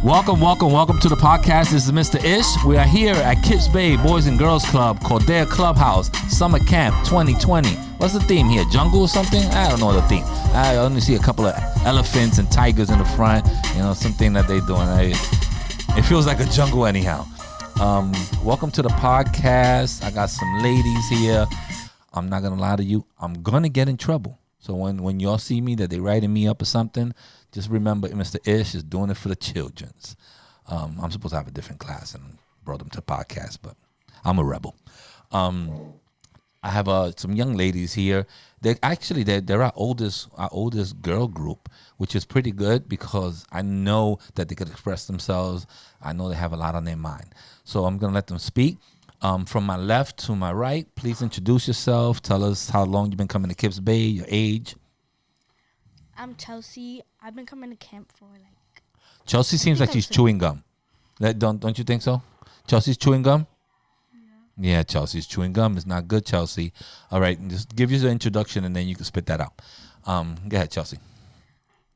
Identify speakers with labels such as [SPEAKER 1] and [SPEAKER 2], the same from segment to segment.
[SPEAKER 1] Welcome to the podcast. This is Mr. Ish. We are here at Kips Bay Boys and Girls Club, Caldera Clubhouse, Summer Camp 2020. What's the theme here? Jungle or something? I don't know the theme. I only see a couple of elephants and tigers in the front. You know, something that they're doing. It feels like a jungle anyhow. Welcome to the podcast. I got some ladies here. I'm not going to lie to you. I'm going to get in trouble. So when y'all see me that they writing me up or something, just remember Mr. Ish is doing it for the children's. I'm supposed to have a different class and brought them to podcast, but I'm a rebel. I have some young ladies here. They're our oldest girl group, which is pretty good because I know that they could express themselves. I know they have a lot on their mind. So I'm going to let them speak. From my left to my right, please introduce yourself. Tell us how long you've been coming to Kips Bay, your age.
[SPEAKER 2] I'm Chelsea. I've been coming to camp for
[SPEAKER 1] Chelsea seems like she's chewing gum. Don't you think so? Chelsea's chewing gum? Yeah, Chelsea's chewing gum. It's not good, Chelsea. All right, just give you the introduction and then you can spit that out. Go ahead, Chelsea.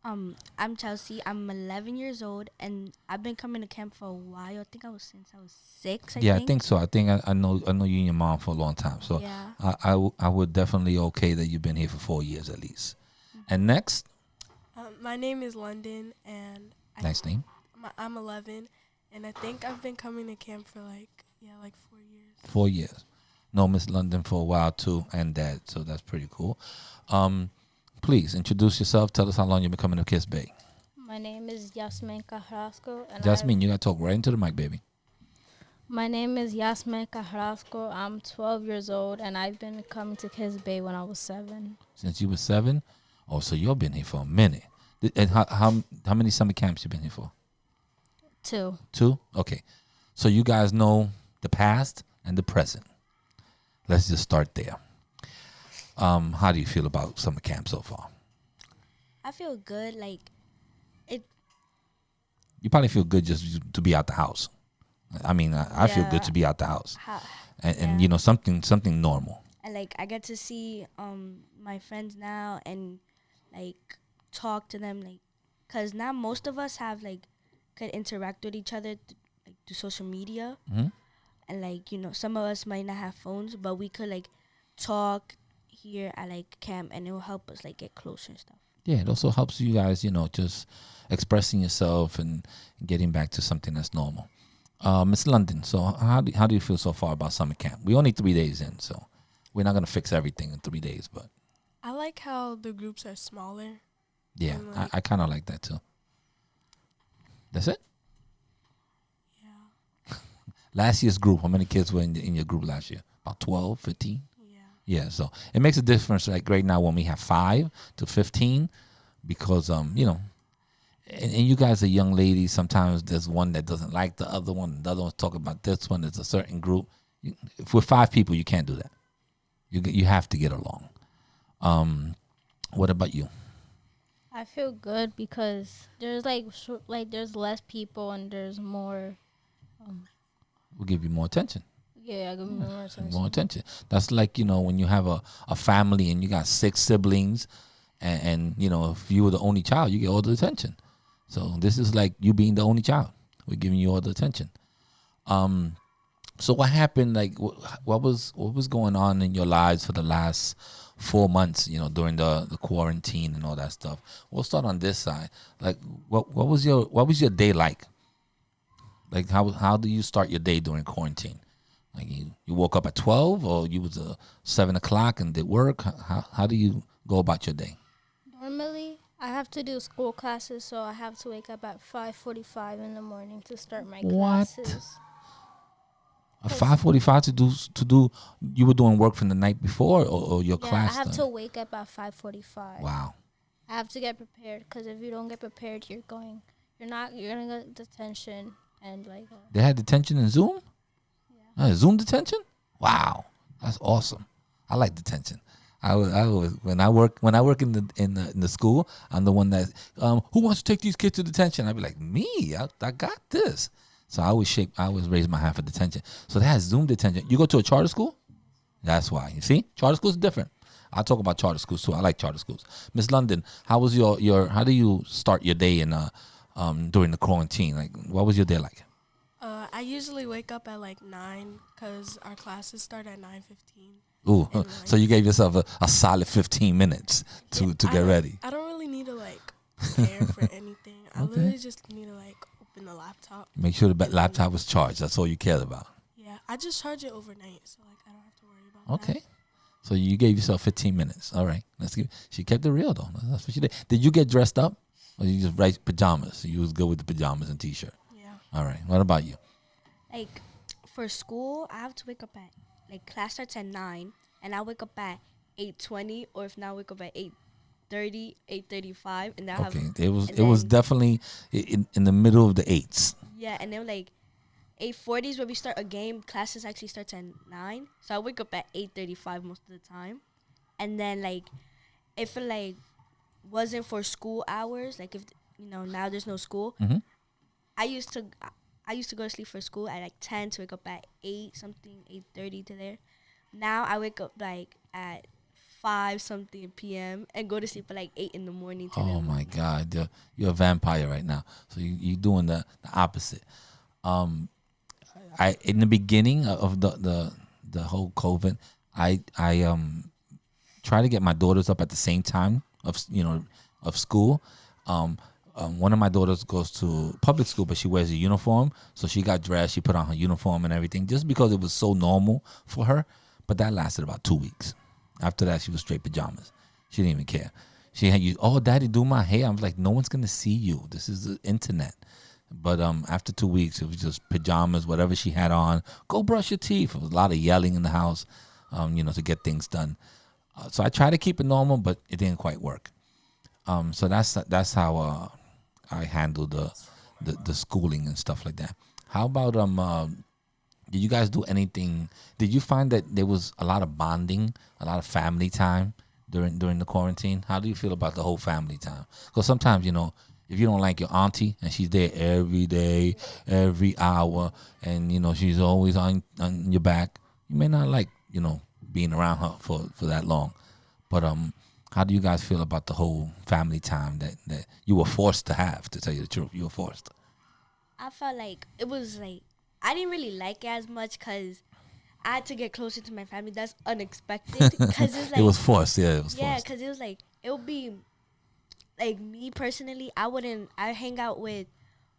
[SPEAKER 2] I'm Chelsea. I'm 11 years old, and I've been coming to camp for a while. I think since I was 6.
[SPEAKER 1] I think so. I think I know you and your mom for a long time. So yeah. I would definitely okay that you've been here for 4 years at least. Mm-hmm. And next.
[SPEAKER 3] My name is London, and
[SPEAKER 1] nice name.
[SPEAKER 3] I'm 11, and I think I've been coming to camp for 4 years.
[SPEAKER 1] 4 years. No, Miss London for a while too, and Dad. So that's pretty cool. Please introduce yourself. Tell us how long you've been coming to Kips Bay.
[SPEAKER 4] My name is Yasmin Carrasco.
[SPEAKER 1] Yasmin, you gotta talk right into the mic, baby.
[SPEAKER 4] My name is Yasmin Carrasco. I'm 12 years old, and I've been coming to Kips Bay when I was 7.
[SPEAKER 1] Since you were 7? Oh, so you've been here for a minute. And how many summer camps you been here for?
[SPEAKER 4] 2.
[SPEAKER 1] 2? Okay. So you guys know the past and the present. Let's just start there. How do you feel about summer camp so far?
[SPEAKER 2] I feel good.
[SPEAKER 1] You probably feel good just to be out the house. I mean, I feel good to be out the house. And you know, something normal.
[SPEAKER 2] And I get to see my friends now and talk to them because now most of us have could interact with each other through social media.
[SPEAKER 1] Mm-hmm.
[SPEAKER 2] And some of us might not have phones, but we could talk here at camp, and it will help us get closer and stuff.
[SPEAKER 1] Yeah, it also helps you guys, just expressing yourself and getting back to something that's normal. Miss London, so how do you feel so far about summer camp? We're only 3 days in, so we're not gonna fix everything in 3 days, but
[SPEAKER 3] I like how the groups are smaller.
[SPEAKER 1] Yeah, I kind of like that too. That's it?
[SPEAKER 3] Yeah.
[SPEAKER 1] Last year's group, how many kids were in your group last year? About 12, 15? Yeah, so it makes a difference right now when we have 5 to 15 because, and you guys are young ladies. Sometimes there's one that doesn't like the other one. The other one's talking about this one. It's a certain group. If we're 5 people, you can't do that. You have to get along. What about you?
[SPEAKER 4] I feel good because there's there's less people and there's more.
[SPEAKER 1] We'll give you more attention.
[SPEAKER 4] Yeah, I give me more attention.
[SPEAKER 1] More attention. That's when you have a family and you got 6 siblings, and if you were the only child, you get all the attention. So this is like you being the only child. We're giving you all the attention. So what happened? What was going on in your lives for the last 4 months? During the quarantine and all that stuff. We'll start on this side. What was your day like? How do you start your day during quarantine? You woke up at 12 or you was 7 o'clock and did work? How do you go about your day?
[SPEAKER 4] Normally, I have to do school classes, so I have to wake up at 5:45 in the morning to start my classes.
[SPEAKER 1] At 5:45 to do? You were doing work from the night before or your class?
[SPEAKER 4] I have to wake up at 5:45.
[SPEAKER 1] Wow.
[SPEAKER 4] I have to get prepared because if you don't get prepared, you're gonna get detention and
[SPEAKER 1] They had detention in Zoom? Zoom detention? Wow, that's awesome. I like detention. I was when I work in the school, I'm the one that who wants to take these kids to detention? I'd be like, me, I got this. So I always raise my hand for detention. So they had Zoom detention. You go to a charter school? That's why. You see, charter schools are different. I'll talk about charter schools too. I like charter schools. Miss London, how was how do you start your day in during the quarantine? Like, what was your day like?
[SPEAKER 3] I usually wake up at like 9 because our classes start at 9:15.
[SPEAKER 1] Ooh,
[SPEAKER 3] And,
[SPEAKER 1] so you gave yourself a solid 15 minutes to get ready.
[SPEAKER 3] I don't really need to like prepare for anything. I
[SPEAKER 1] Okay.
[SPEAKER 3] literally just need to like open the laptop.
[SPEAKER 1] Make sure the laptop was charged. That's all you cared about.
[SPEAKER 3] Yeah, I just charge it overnight, so like I don't have to worry about that.
[SPEAKER 1] Okay. So you gave yourself 15 minutes. All right. She kept it real though. That's what she did. Did you get dressed up, or you just write pajamas? You was good with the pajamas and t-shirt.
[SPEAKER 3] Yeah.
[SPEAKER 1] All right. What about you?
[SPEAKER 2] Like for school, I have to wake up at like class starts at 9, and I wake up at 8:20, or if not, I wake up at 8:30, 8:35, and then I have
[SPEAKER 1] Okay. It was
[SPEAKER 2] then-
[SPEAKER 1] definitely in the middle of the eights.
[SPEAKER 2] yeah, and then like 8:40 is where we start a game. Classes actually starts at 9, so I wake up at 8:35 most of the time, and then like if it like wasn't for school hours, like if now there's no school,
[SPEAKER 1] Mm-hmm.
[SPEAKER 2] I used to go to sleep for school at like 10 to wake up at 8 something, 8:30 to there. Now I wake up like at 5 something p.m. and go to sleep at like 8 in the morning.
[SPEAKER 1] Oh my God, you're a vampire right now. So you're doing the opposite. I in the beginning of the whole COVID, I try to get my daughters up at the same time of school. One of my daughters goes to public school, but she wears a uniform, so she got dressed. She put on her uniform and everything, just because it was so normal for her. But that lasted about 2 weeks. After that, she was straight pajamas. She didn't even care. She had you, oh, daddy, do my hair. I was like, no one's gonna see you. This is the internet. But after 2 weeks, it was just pajamas, whatever she had on. Go brush your teeth. There was a lot of yelling in the house, to get things done. So I tried to keep it normal, but it didn't quite work. So that's how I handled the schooling and stuff like that. How about did you guys do anything? Did you find that there was a lot of bonding, a lot of family time during the quarantine? How do you feel about the whole family time? Because sometimes, if you don't like your auntie and she's there every day, every hour, and she's always on your back, you may not like being around her for that long. But how do you guys feel about the whole family time that you were forced to have? To tell you the truth, you were forced.
[SPEAKER 2] I felt like it was like I didn't really like it as much because I had to get closer to my family. That's unexpected because it's like
[SPEAKER 1] It was forced. Yeah, it was
[SPEAKER 2] yeah,
[SPEAKER 1] forced.
[SPEAKER 2] because it was like it would be like me personally. I hang out with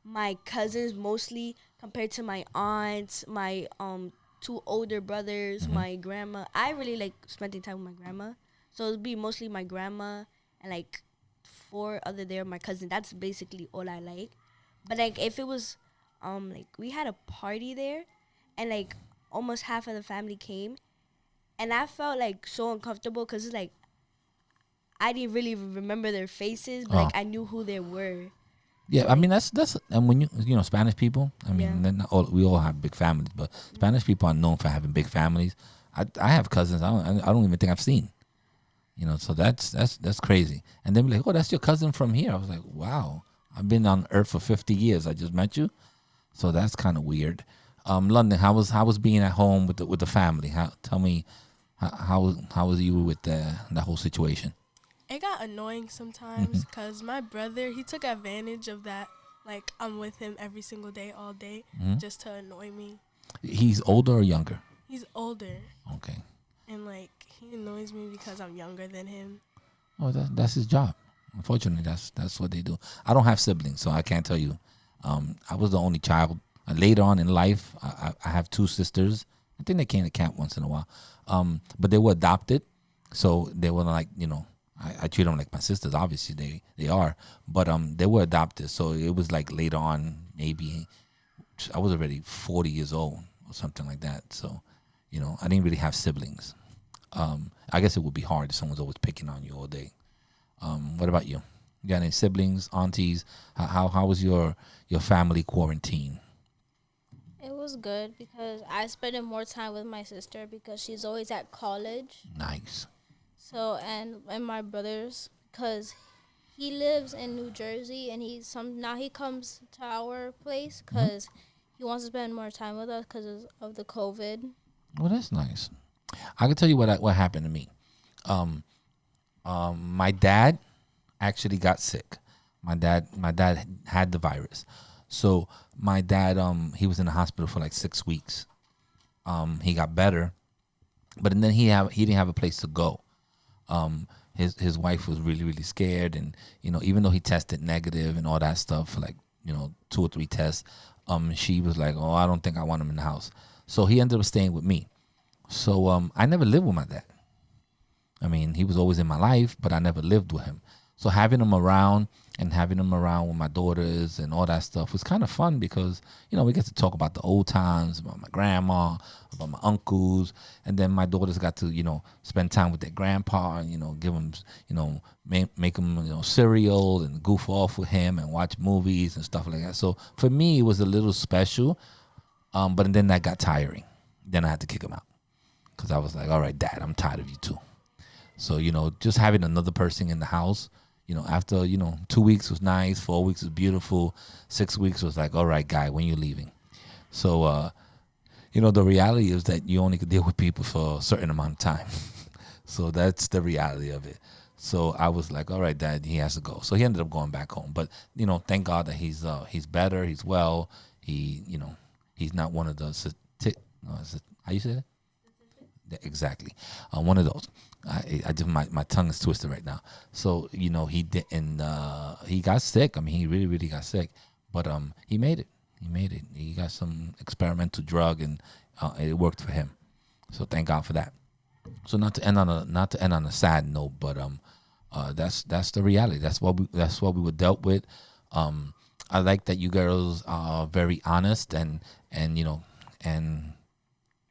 [SPEAKER 2] my cousins mostly compared to my aunts, my 2 older brothers, my grandma. I really like spending time with my grandma, so it'd be mostly my grandma and like 4 other there, my cousin. That's basically all I like. But like if it was like we had a party there, and like almost half of the family came, and I felt like so uncomfortable because it's like I didn't really remember their faces, but like I knew who they were.
[SPEAKER 1] Yeah, I mean that's and when Spanish people. I mean,
[SPEAKER 2] Yeah.
[SPEAKER 1] they're not all, we all have big families, but Spanish people are known for having big families. I have cousins I don't even think I've seen. So that's crazy. And then be like, oh, that's your cousin from here. I was like, wow, I've been on Earth for 50 years. I just met you, so that's kind of weird. London, how was being at home with the family? Tell me, how was you with that whole situation?
[SPEAKER 3] It got annoying sometimes because my brother, he took advantage of that. Like, I'm with him every single day, all day, just to annoy me.
[SPEAKER 1] He's older or younger?
[SPEAKER 3] He's older,
[SPEAKER 1] Okay.
[SPEAKER 3] and, like, he annoys me because I'm younger than him.
[SPEAKER 1] Oh, that's his job. Unfortunately, that's what they do. I don't have siblings, so I can't tell you. I was the only child. Later on in life, I have 2 sisters. I think they came to camp once in a while. But they were adopted, so they were like, I treat them like my sisters. Obviously, they are, but they were adopted. So it was like later on, maybe I was already 40 years old or something like that. So, I didn't really have siblings. I guess it would be hard if someone's always picking on you all day. What about you? You got any siblings, aunties? How was your family quarantine?
[SPEAKER 4] It was good because I spent more time with my sister because she's always at college.
[SPEAKER 1] Nice.
[SPEAKER 4] So and my brothers, because he lives in New Jersey and now he comes to our place because he wants to spend more time with us because of the COVID.
[SPEAKER 1] Well, that's nice. I can tell you what happened to me. My dad actually got sick. My dad had the virus. So my dad, he was in the hospital for like 6 weeks. He got better, but then he didn't have a place to go. His wife was really, really scared, and even though he tested negative and all that stuff for like 2 or 3 tests, she was like, oh, I don't think I want him in the house. So he ended up staying with me. So I never lived with my dad. I mean, he was always in my life, but I never lived with him. So having him around and having him around with my daughters and all that stuff was kind of fun because, we get to talk about the old times, about my grandma, about my uncles. And then my daughters got to, spend time with their grandpa and, give them, make them, cereal and goof off with him and watch movies and stuff like that. So for me, it was a little special. But then that got tiring. Then I had to kick him out because I was like, all right, Dad, I'm tired of you too. So, just having another person in the house, after, 2 weeks was nice, 4 weeks was beautiful, 6 weeks was like, all right, guy, when you leaving? So, the reality is that you only could deal with people for a certain amount of time. So that's the reality of it. So I was like, all right, Dad, he has to go. So he ended up going back home. But, thank God that he's better, he's well, he's not one of those, how you say that? Yeah, exactly. One of those. I just my tongue is twisted right now. So he didn't. He got sick. I mean, he really, really got sick. But he made it. He got some experimental drug, and it worked for him. So thank God for that. So not to end on a sad note, but that's the reality. That's what we were dealt with. I like that you girls are very honest and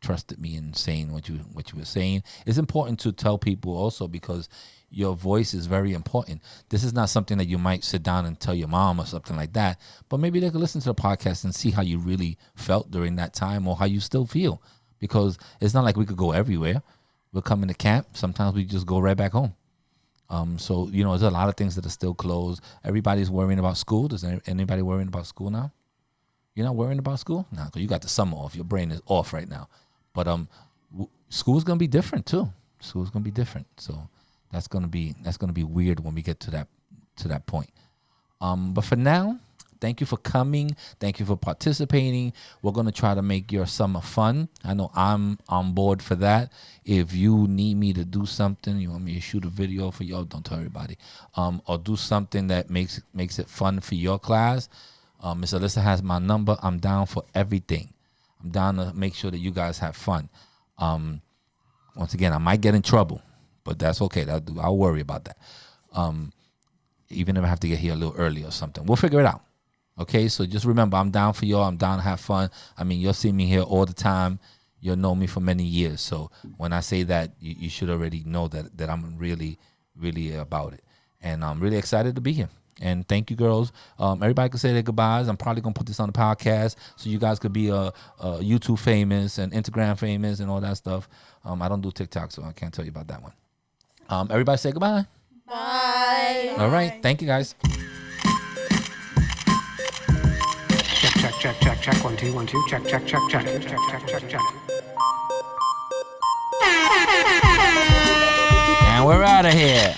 [SPEAKER 1] trusted me in saying what you were saying. It's important to tell people also because your voice is very important. This is not something that you might sit down and tell your mom or something like that, but maybe they could listen to the podcast and see how you really felt during that time or how you still feel, because it's not like we could go everywhere. We'll come into camp. Sometimes we just go right back home. So, there's a lot of things that are still closed. Everybody's worrying about school. Does anybody worrying about school now? You're not worrying about school? No, because you got the summer off. Your brain is off right now. But school's gonna be different too. School's gonna be different. So that's gonna be weird when we get to that point. But for now, thank you for coming. Thank you for participating. We're gonna try to make your summer fun. I know I'm on board for that. If you need me to do something, you want me to shoot a video for y'all, don't tell everybody. Or do something that makes it fun for your class. Miss Alyssa has my number. I'm down for everything. I'm down to make sure that you guys have fun. Once again, I might get in trouble, but that's okay. I'll worry about that. Even if I have to get here a little early or something, we'll figure it out. Okay, so just remember, I'm down for y'all. I'm down to have fun. I mean, you'll see me here all the time. You'll know me for many years. So when I say that, you should already know that I'm really, really about it. And I'm really excited to be here. And thank you, girls. Everybody can say their goodbyes. I'm probably going to put this on the podcast so you guys could be YouTube famous and Instagram famous and all that stuff. I don't do TikTok, so I can't tell you about that one. Everybody say goodbye.
[SPEAKER 3] Bye.
[SPEAKER 1] All right. Thank you, guys.
[SPEAKER 5] Check. 1 2 1 2. Check.
[SPEAKER 1] And we're out of here.